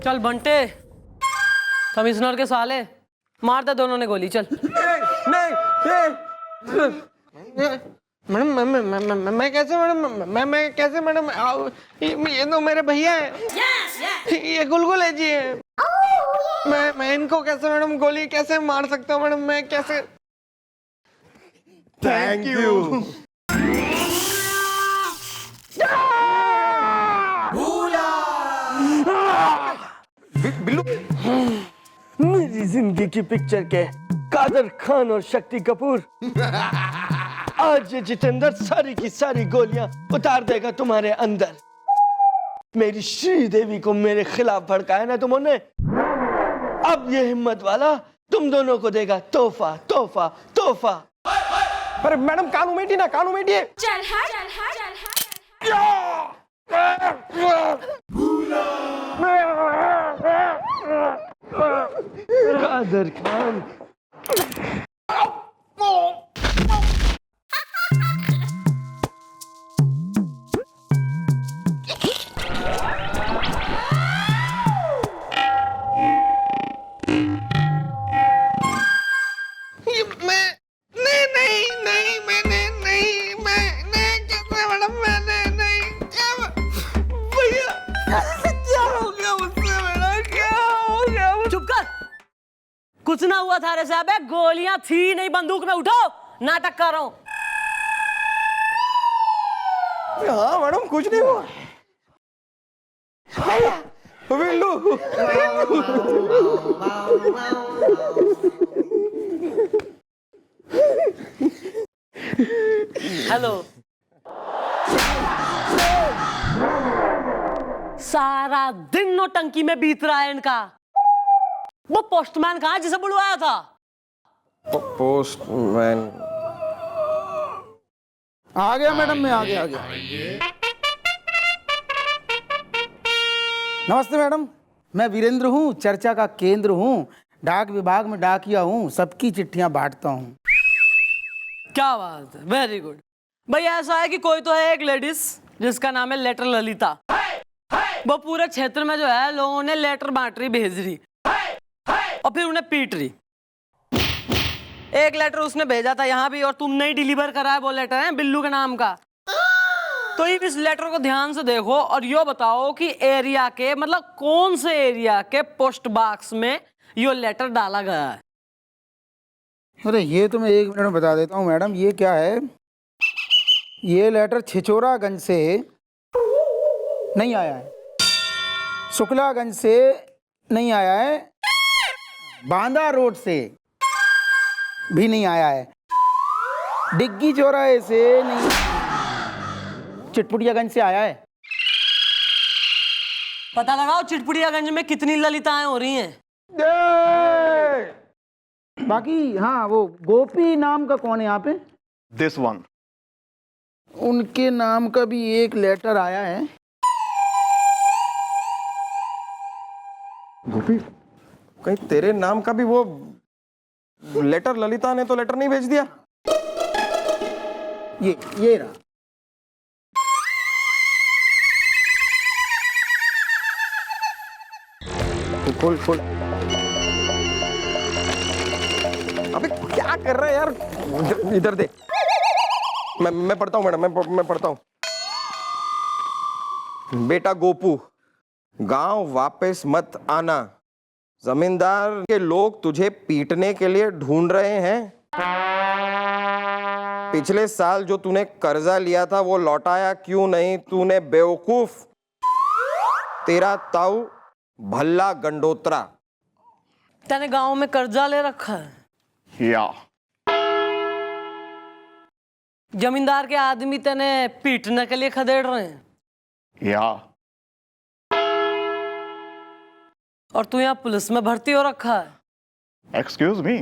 चल बंटे, कमिश्नर के साले, मार दे दोनों ने गोली। चल। नहीं मैडम, मैं कैसे मैडम, मैं कैसे मैडम, ये तो मेरे भैया है। ये गुलगुल है जी है। मैं इनको कैसे मैडम गोली कैसे मार सकता हूँ मैडम, मैं कैसे। Thank you. बिल्लू मेरी जिंदगी की पिक्चर के कादर खान और शक्ति कपूर, आज ये जितेंद्र सारी की सारी गोलियां उतार देगा तुम्हारे अंदर। मेरी श्रीदेवी को मेरे खिलाफ भड़काया ना तुमने, अब ये हिम्मत वाला तुम दोनों को देगा तोहफा तोहफा तोहफा। अरे मैडम कानू मेटी ना, कानू मेटी है। चल हट, चल हट, चल हट। कादर खान, कुछ ना हुआ था रे साहब, गोलियां थी नहीं बंदूक में। उठो, नाटक कर रहा हूं। हाँ मैडम कुछ नहीं हुआ। बिल्लू हेलो। सारा दिन नौटंकी में बीत रहा है इनका। वो पोस्टमैन कहाँ जिसे बुलवाया था? पोस्टमैन आ गया मैडम, मैं आ गया। नमस्ते मैडम, मैं वीरेंद्र हूँ, चर्चा का केंद्र हूँ, डाक विभाग में डाकिया हूँ, सबकी चिट्ठियां बांटता हूँ। क्या बात है, वेरी गुड। भाई ऐसा है कि कोई तो है एक लेडीज जिसका नाम है लेटर ललिता। वो पूरे क्षेत्र में जो है लोगों ने लेटर बांट रही, भेज रही और फिर उन्हें पीट रही। एक लेटर उसने भेजा था यहाँ भी और तुमने ही डिलीवर करा है वो लेटर, है बिल्लू के नाम का। तो इस लेटर को ध्यान से देखो और यो बताओ कि एरिया के, मतलब कौन से एरिया के पोस्ट बॉक्स में यो लेटर डाला गया है। अरे ये तो मैं 1 मिनट में बता देता हूँ मैडम। ये क्या है, ये लेटर छिछोरागंज से नहीं आया है, शुक्लागंज से नहीं आया है, बांदा रोड से भी नहीं आया है, डिग्गी चौराहे से नहीं, चिटपुटियागंज से आया है। पता लगाओ चिटपुटियागंज में कितनी ललिताएं हो रही हैं। बाकी हाँ, वो गोपी नाम का कौन है यहाँ पे? This one. उनके नाम का भी एक लेटर आया है। गोपी, कहीं तेरे नाम का भी वो लेटर ललिता ने तो लेटर नहीं भेज दिया? ये रहा। खोल खोल। अबे क्या कर रहा है यार, इधर दे। मैं पढ़ता हूँ मैडम, मैं पढ़ता हूँ। बेटा गोपू, गांव वापस मत आना, जमींदार के लोग तुझे पीटने के लिए ढूंढ रहे हैं। पिछले साल जो तूने कर्जा लिया था वो लौटाया क्यों नहीं तूने बेवकूफ? तेरा ताऊ भल्ला गंडोत्रा। तेने गांव में कर्जा ले रखा है या जमींदार के आदमी तेने पीटने के लिए खदेड़ रहे हैं या और तू यहाँ पुलिस में भर्ती हो रखा है। Excuse me.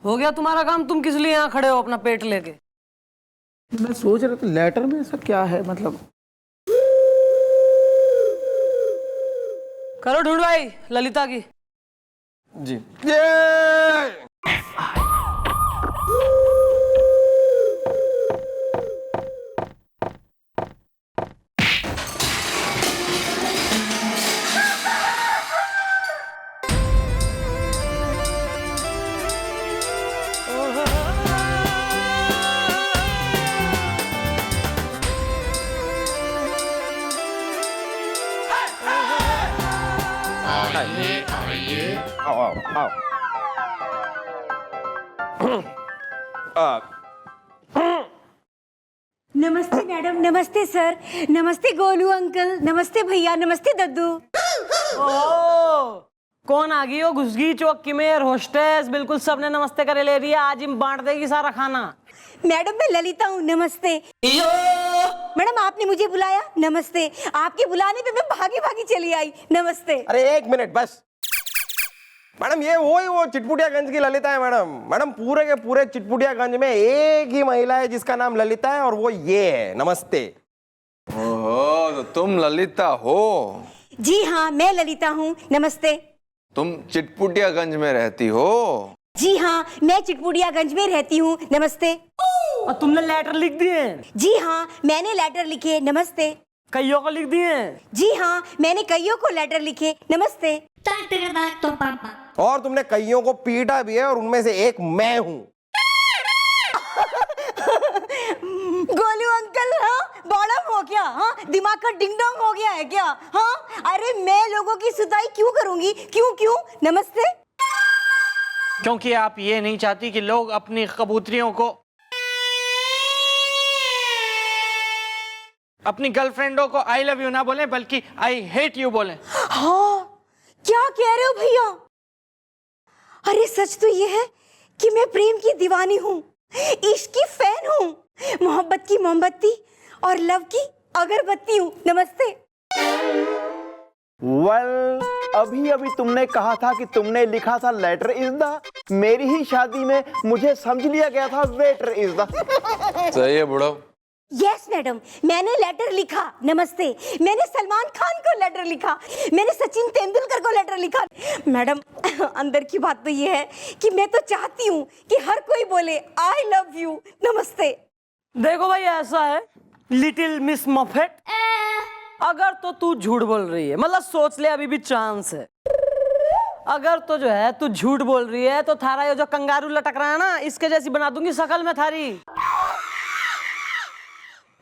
हो गया तुम्हारा काम, तुम किस लिए यहाँ खड़े हो अपना पेट लेके? मैं सोच रहा था लेटर में ऐसा क्या है, मतलब। करो ढूंढ भाई ललिता की। जी। आओ आओ। नमस्ते मैडम, नमस्ते सर, नमस्ते गोलू अंकल, नमस्ते भैया, नमस्ते दद्दू। ओ कौन आ गई हो घुस गई चौकी में? एयर होस्टेस बिल्कुल सबने नमस्ते करे ले रही है, आज ही बांट देगी सारा खाना। मैडम मैं ललिता हूँ, नमस्ते। मैडम आपने मुझे बुलाया, नमस्ते। आपके बुलाने पे मैं भागी भागी चली आई, नमस्ते। अरे एक मिनट बस मैडम, ये वो चिटपुटियागंज की ललिता है मैडम। मैडम पूरे के पूरे चिटपुटियागंज में एक ही महिला है जिसका नाम ललिता है और वो ये है। नमस्ते। ओहो, तो तुम ललिता हो? जी हाँ मैं ललिता हूँ, नमस्ते। तुम चिटपुटियागंज में रहती हो? जी हाँ मैं चिटपुटियागंज में रहती हूँ, नमस्ते। और तुमने लेटर लिख दिए? जी हाँ मैंने लेटर लिखे, नमस्ते। कईयों को लिख दिए? जी हाँ मैंने कईयों को लेटर लिखे, नमस्ते। और तुमने कईयों को पीटा भी है और उनमें से एक मैं हूँ। गोलू अंकल, हाँ बॉडम हो क्या? हाँ दिमाग का डिंग डोंग हो गया है क्या? हाँ अरे मैं लोगों की सुताई क्यों करूंगी? क्यों? नमस्ते। क्योंकि आप ये नहीं चाहती कि लोग अपनी कबूतरियों को, अपनी गर्लफ्रेंडों को आई लव यू ना बोले बल्कि आई हेट यू बोले। हाँ क्या कह रहे हो भैया? अरे सच तो ये है कि मैं प्रेम की दीवानी हूँ, इश्क की फैन हूँ, मोहब्बत की मोमबत्ती और लव की अगरबत्ती हूँ, नमस्ते। अभी अभी तुमने कहा था कि तुमने लिखा था लेटर इज द, मेरी ही शादी में मुझे समझ लिया गया था वेटर इज द। सही है बुढ़ो। यस मैडम, मैंने लेटर लिखा, नमस्ते। मैंने सलमान खान को लेटर लिखा, मैंने सचिन तेंदुलकर को लेटर लिखा। मैडम अंदर की बात तो ये है कि मैं तो चाहती हूँ कि हर कोई बोले आई लव यू, नमस्ते। देखो भाई ऐसा है लिटिल मिस मफेट, अगर तो तू झूठ बोल रही है, मतलब सोच ले अभी भी चांस है। अगर तो जो है तू झूठ बोल रही है तो थारा ये जो कंगारू लटक रहा है ना, इसके जैसी बना दूंगी शकल में थारी।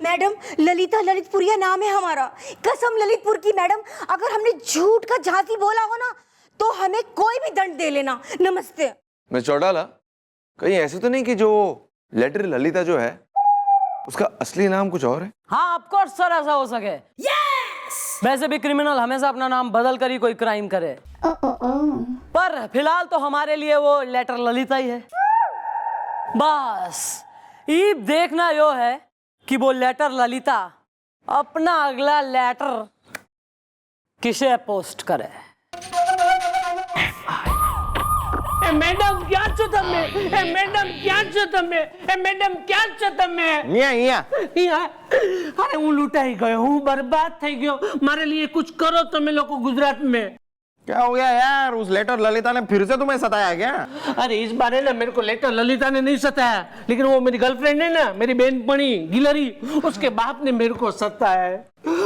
मैडम ललिता ललितपुरिया नाम है हमारा, कसम ललितपुर की। मैडम अगर हमने झूठ का झांसी बोला हो ना तो हमें कोई भी दंड दे लेना, नमस्ते। मैं चौटाला, कहीं ऐसे तो नहीं कि जो लेटर ललिता जो है उसका असली नाम कुछ और है? हाँ ऑफ कोर्स सर, ऐसा हो सके। yes! वैसे भी क्रिमिनल हमेशा अपना नाम बदल कर ही कोई क्राइम करे। पर फिलहाल तो हमारे लिए वो लेटर ललिता ही है। बस ये देखना यो है कि वो लेटर ललिता अपना अगला लेटर किसे पोस्ट करे। मैडम क्या છો તમે? मैडम क्या છો તમે? मैडम क्या છો તમે? अरे હું लूटाई गयो हूँ, बर्बाद થઈ गयो। मारे लिए कुछ करो તમે લોકો गुजरात में। क्या हो गया यार? उस लेटर ललिता ने फिर से तुम्हें सताया क्या? अरे इस बार है ना मेरे को लेटर ललिता ने नहीं सताया, लेकिन वो मेरी गर्लफ्रेंड है ना, मेरी बहनपणी गिलरी, उसके बाप ने मेरे को सताया है।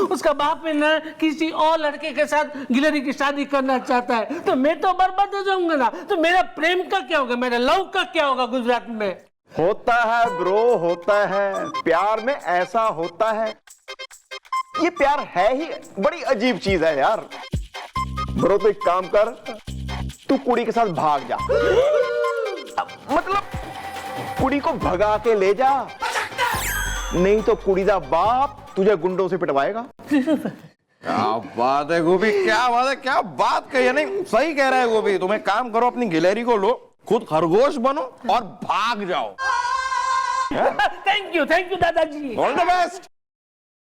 उसका बाप है ना किसी और लड़के के साथ गिलरी की शादी करना चाहता है, तो मैं तो बर्बाद हो जाऊंगा ना। तो मेरा प्रेम का क्या होगा, मेरा लव का क्या होगा गुजरात में? होता है ब्रो, होता है। प्यार में ऐसा होता है। ये प्यार है ही बड़ी अजीब चीज है यार। ब्रो तो एक काम कर, तू कुड़ी के साथ भाग जा, मतलब कुड़ी को भगा के ले जा, नहीं तो कुड़ी दा बाप तुझे गुंडों से पिटवाएगा। क्या बात है गोपी, क्या बात है, क्या बात कही है। नहीं सही कह रहा है गोपी। तुम एक काम करो, अपनी गिलहरी को लो, खुद खरगोश बनो और भाग जाओ। थैंक यू दादाजी। All the best.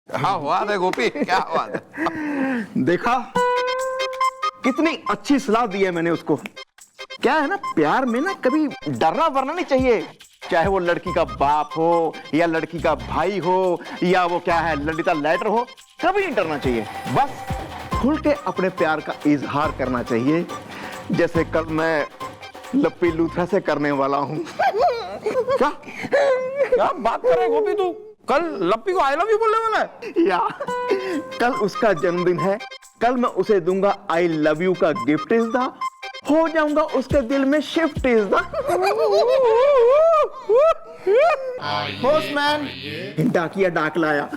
क्या बात है गोपी, क्या बात है। देखा कितनी अच्छी सलाह दी है मैंने उसको। क्या है ना, प्यार में ना कभी डरना वरना नहीं चाहिए, चाहे वो लड़की का बाप हो या लड़की का भाई हो या वो क्या है ललिता लेटर हो, कभी नहीं डरना चाहिए। बस खुल के अपने प्यार का इजहार करना चाहिए, जैसे कल मैं लप्पी लूथरा से करने वाला हूँ। क्या क्या बात कर रहे गोपी, तू कल लप्पी को आई लव यू बोलने वाला है? या कल उसका जन्मदिन है, कल मैं उसे दूंगा आई लव यू का गिफ्ट इज द, हो जाऊंगा उसके दिल में शिफ्ट इज द। पोस्टमैन, डाकिया डाक लाया।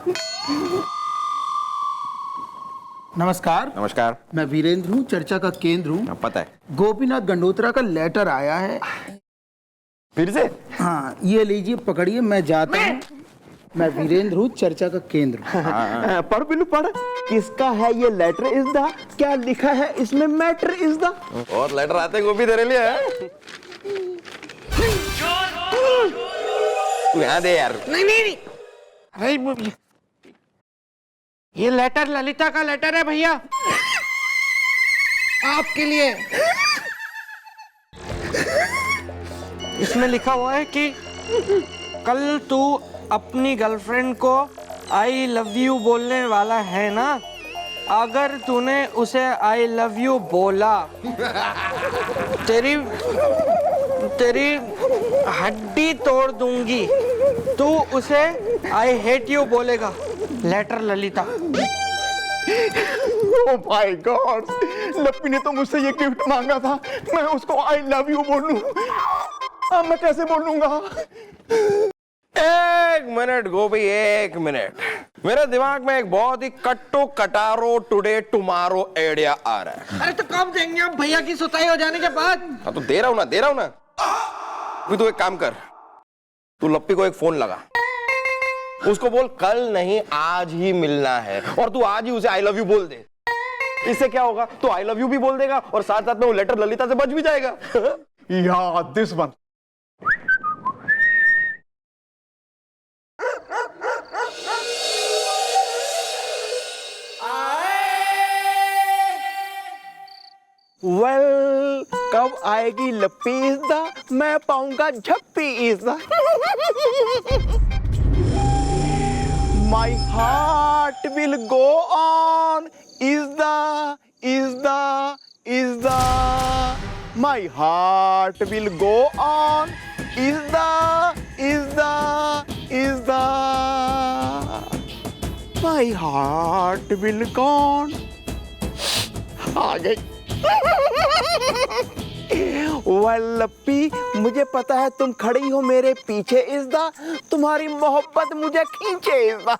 नमस्कार। नमस्कार। मैं वीरेंद्र हूँ, चर्चा का केंद्र हूँ। पता है। गोपीनाथ गंडोत्रा का लेटर आया है। फिर से? हाँ, ये लीजिए, पकड़िए, मैं जाता हूँ। मैं वीरेंद्र हूँ, चर्चा का केंद्र हूँ। पढ़ बिल्लू पढ़। किसका है ये लेटर इज द? क्या लिखा है इसमें? Matter is the. और लेटर आते गोभी तेरे लिए है। तू यहाँ दे यार। नहीं। अरे ये लेटर ललिता का लेटर है भैया, आपके लिए। इसमें लिखा हुआ है कि कल तू अपनी गर्लफ्रेंड को आई लव यू बोलने वाला है ना? अगर तूने उसे आई लव यू बोला, तेरी हड्डी तोड़ दूंगी। तू उसे आई हेट यू बोलेगा। Later Lalita. Oh my God, Lappi ने तो मुझसे ये गिफ्ट मांगा था, मैं उसको आई लव यू बोलूं? अब मैं कैसे बोलूंगा? एक मिनट गोभी, एक मिनट। मेरे दिमाग में एक बहुत ही कट्टू कटारो टुडे टुमारो आइडिया आ रहा है। अरे तो कब देंगे आप? भैया की सुताई हो जाने के बाद। हाँ तो दे रहा हूं ना। अभी तू एक काम कर, तू लप्पी को एक फोन लगा, उसको बोल कल नहीं आज ही मिलना है, और तू आज ही उसे आई लव यू बोल दे। इससे क्या होगा, तो आई लव यू भी बोल देगा और साथ साथ में वो लेटर ललिता से बच भी जाएगा। या दिस वन। वेल, कब आएगी लप्पी इज द, मैं पाऊंगा झप्पी is the. My heart will go on is the my heart will go on is the my heart will go on। आ गई। लप्पी, मुझे पता है तुम खड़ी हो मेरे पीछे इस दा, तुम्हारी मोहब्बत मुझे खींचे इस दा।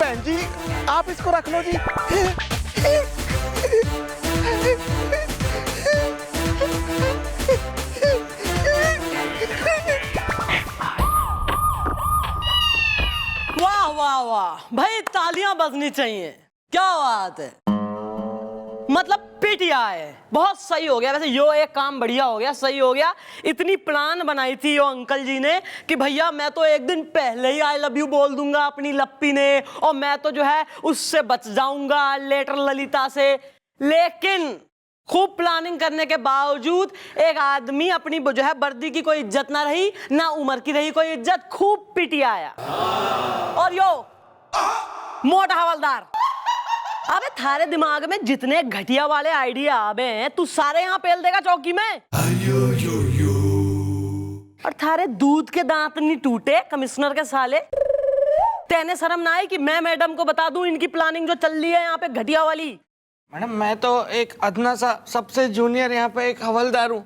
बहन जी, आप इसको रख लो जी। वाह वाह वाह भाई, तालियां बजनी चाहिए। क्या बात है, मतलब पिटिया है। बहुत सही हो गया। वैसे यो एक काम बढ़िया हो गया, सही हो गया। इतनी प्लान बनाई थी यो अंकल जी ने कि भैया मैं तो एक दिन पहले ही आई लव यू बोल दूंगा अपनी लप्पी ने, और मैं तो जो है उससे बच जाऊंगा लेटर ललिता से। लेकिन खूब प्लानिंग करने के बावजूद एक आदमी अपनी जो है वर्दी की कोई इज्जत ना रही, ना उम्र की रही कोई इज्जत, खूब पिटिया आया। और यो मोटा हवलदार, अबे थारे दिमाग में जितने घटिया वाले आइडिया आवे हैं तू सारे यहाँ पेल देगा चौकी में। और थारे दूध के दांत नहीं टूटे कमिश्नर के साले। तेने शर्म ना आई कि मैं मैडम को बता दूं इनकी प्लानिंग जो चल रही है यहाँ पे घटिया वाली? मैडम, मैं तो एक अदना सा सबसे जूनियर यहाँ पे एक हवलदार हूँ।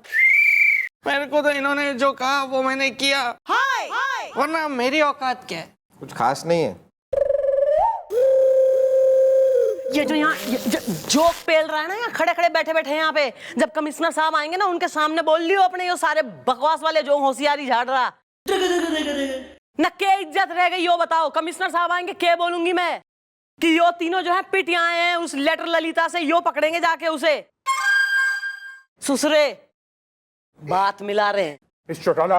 मेरे को तो इन्होंने जो कहा वो मैंने किया। हाय वरना मेरी औकात क्या है? कुछ खास नहीं है। ये जो यहाँ जोक पेल रहा है ना, यहाँ खड़े खड़े बैठे बैठे यहाँ पे, जब कमिश्नर साहब आएंगे ना उनके सामने बोल लियो अपने ये सारे बकवास वाले जो होशियारी झाड़ रहा न। क्या इज्जत रह गई यो बताओ? कमिश्नर साहब आएंगे क्या बोलूंगी मैं कि यो तीनों जो है पिट आए हैं उस लेटर ललिता से, यो पकड़ेंगे जाके उसे। सुसरे बात मिला रहे हैं। मिस चौटाला,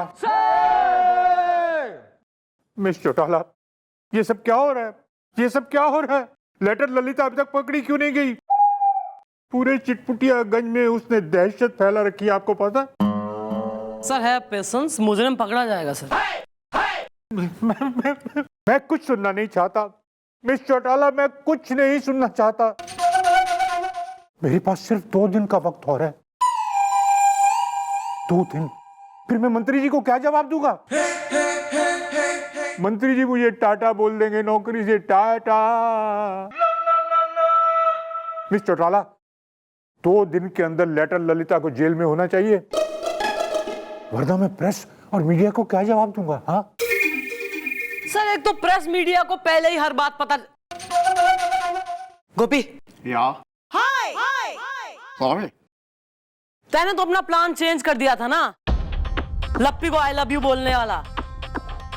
मिस चौटाला, ये सब क्या हो रहा है? ये सब क्या हो रहा है? लेटर ललिता अभी तक पकड़ी क्यों नहीं गई? पूरे चिटपुटियागंज में उसने दहशत फैला रखी है, आपको पता? सर है पेशेंस, मुजरिम पकड़ा जाएगा सर। मैं कुछ सुनना नहीं चाहता मिस चौटाला, मैं कुछ नहीं सुनना चाहता। मेरे पास सिर्फ 2 दिन का वक्त और है। 2 दिन, फिर मैं मंत्री जी को क्या जवाब दूंगा? मंत्री जी मुझे टाटा बोल देंगे, नौकरी से टाटा। मिस चौटाला 2 दिन के अंदर लेटर ललिता को जेल में होना चाहिए, वरना मैं प्रेस और मीडिया को क्या जवाब दूंगा? हाँ सर, एक तो प्रेस मीडिया को पहले ही हर बात पता। गोपी, या सॉरी तैने तो अपना प्लान चेंज कर दिया था ना, लप्पी को आई लव यू बोलने वाला,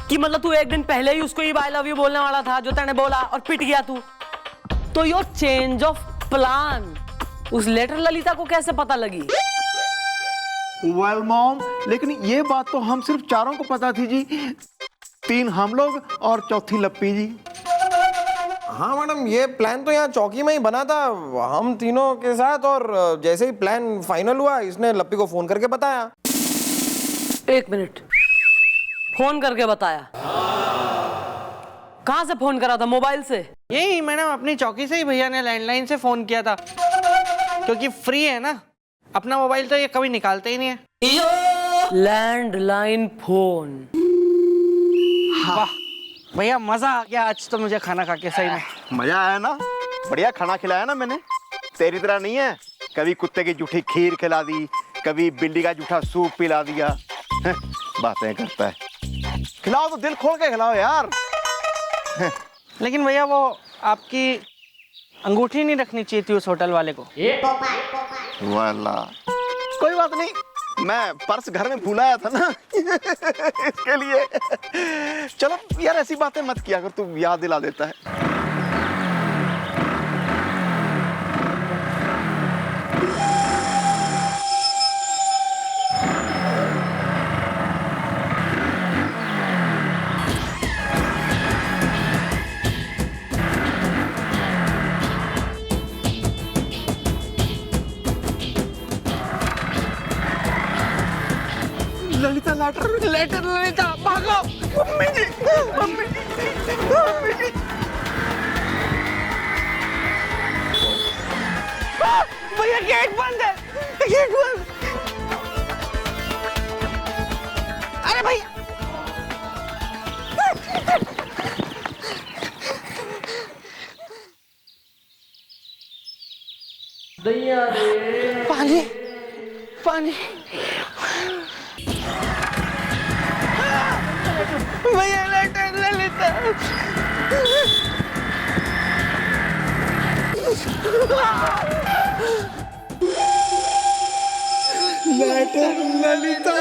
कि मतलब तू एक दिन पहले ही उसको आई लव यू बोलने वाला था, जो तैने बोला और पिट गया तू। तो योर चेंज ऑफ प्लान उस लेटर ललिता को कैसे पता लगी? वेल मॉम, लेकिन ये बात तो हम सिर्फ चारों को पता थी जी, 3 हम लोग और चौथी लप्पी जी। हाँ मैडम, ये प्लान तो यहाँ चौकी में ही बना था, हम तीनों के साथ, और जैसे ही प्लान फाइनल हुआ इसने लप्पी को फोन करके बताया। 1 मिनट, फोन करके बताया? कहाँ से फोन करा था? मोबाइल से? यही मैडम, अपनी चौकी से ही भैया ने लैंडलाइन से फोन किया था, क्योंकि फ्री है ना, अपना मोबाइल तो ये कभी निकालते ही नहीं है। Landline phone. वाह भैया, मजा आ गया आज तो मुझे खाना खा के, सही में मजा आया ना? बढ़िया खाना खिलाया ना मैंने, तेरी तरह नहीं है कभी कुत्ते की जूठी खीर खिला दी, कभी बिल्ली का जूठा सूप पिला दिया। बातें करता है, खिलाओ तो दिल खोल के खिलाओ यार। लेकिन भैया वो आपकी अंगूठी नहीं रखनी चाहिए थी उस होटल वाले को। वाला कोई बात नहीं, मैं पर्स घर में भूलाया था ना इसके लिए। चलो यार, ऐसी बातें मत किया कर, तू याद दिला देता है। ललिता, लेटर ललिता, भागो! मम्मी जी, मम्मी जी, मम्मी जी! भैया गेट बंद है, गेट बंद! अरे भैया! पानी, पानी! भैया लेटर ललिता! लेटर ललिता!